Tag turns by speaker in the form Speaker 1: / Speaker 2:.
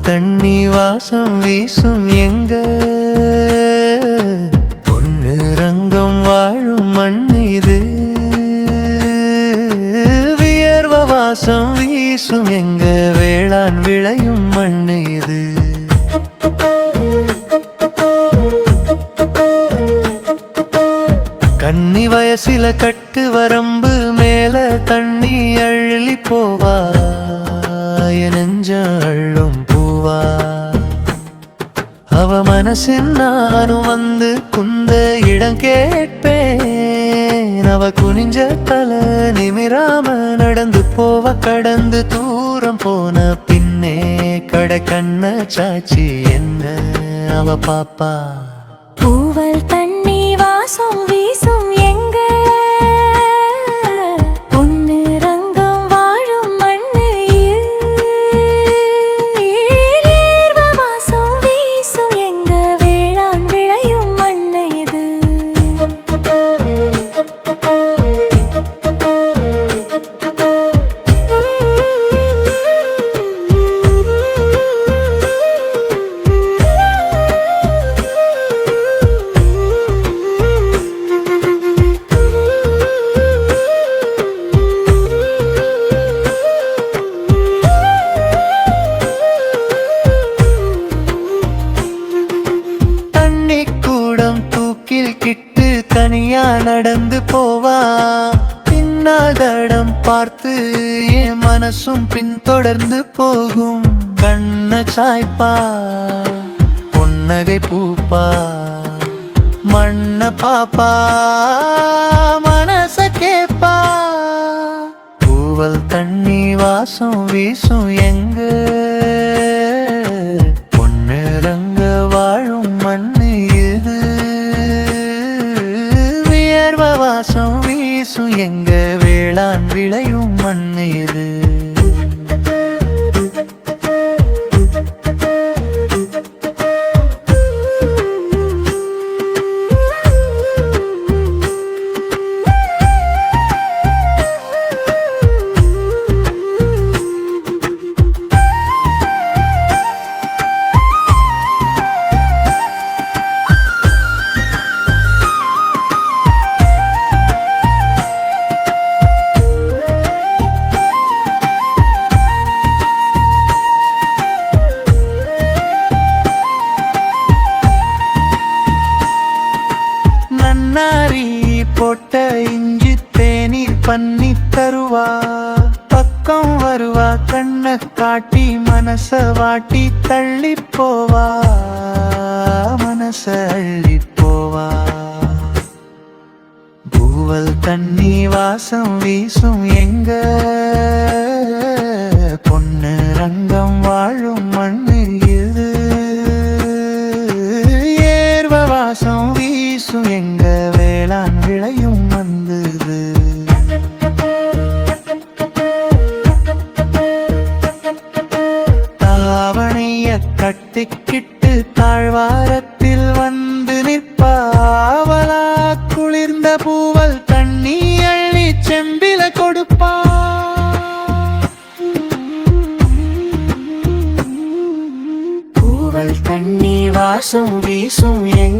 Speaker 1: தண்ணி வாசம் வீசும் எங்க பொண்ணு ரங்கம் வாழும் மண் இது. வியர்வ வாசம் வீசும் எங்க வேளாண் விளையும் மண் இது. கன்னி வயசில கட்டு வரம்பு மேல தண்ணி அள்ளி போவா நெஞ்ச அள்ளும் பூவா. அவ மனசின் நானும் வந்து குந்த இடம் கேட்பேன். அவ குனிஞ்ச தலை நிமிராம நடந்து போவ கடந்து தூரம் போன பின்னே கடை கண்ண சாச்சி என்ன அவ பாப்பா.
Speaker 2: பூவல் தண்ணி வாசம் வீசும் எங்க பொண்ணு ரங்கம் வாழும் மண்ணு ஈர்வ வாசம் வீசும் எங்க வேளாண் விளையும் மண்ணு இது.
Speaker 1: கிட்டு தனியா நடந்து போவா. பின்னாதடம் பார்த்து என் மனசும் பின்தொடர்ந்து போகும். கண்ண சாய்ப்பா பொன்னகை பூப்பா மண்ண பாப்பா மனச கேப்பா. பூவல் தண்ணி வாசம் வீசும் எங்க பொண்ணு ரங்க வாழும் மண்ணு இது. வாசம் வீசும் எங்க வேளாண் விளையும் மண்ணு இது. நாரி போட்ட இஞ்சி தேநீர் பண்ணி தருவா. பக்கம் வருவா கண்ண காட்டி மனச வாட்டி தள்ளி போவா மனச அள்ளி போவா. பூவல் தண்ணி வாசம் வீசும் எங்க பொண்ணு ரங்கம் வாழும் மண்ணு இது. ஏர்வ வாசம் வீசும் எங்க வேளாண் விளையும் வந்தது. தாவணைய கட்டிக்கிட்டு தாழ்வாரத்தில் வந்து நிற்பாவலா. குளிர்ந்த பூவல் தண்ணி அள்ளி செம்பில கொடுப்பா. பூவல் தண்ணி வாசம் வீசும் எங்க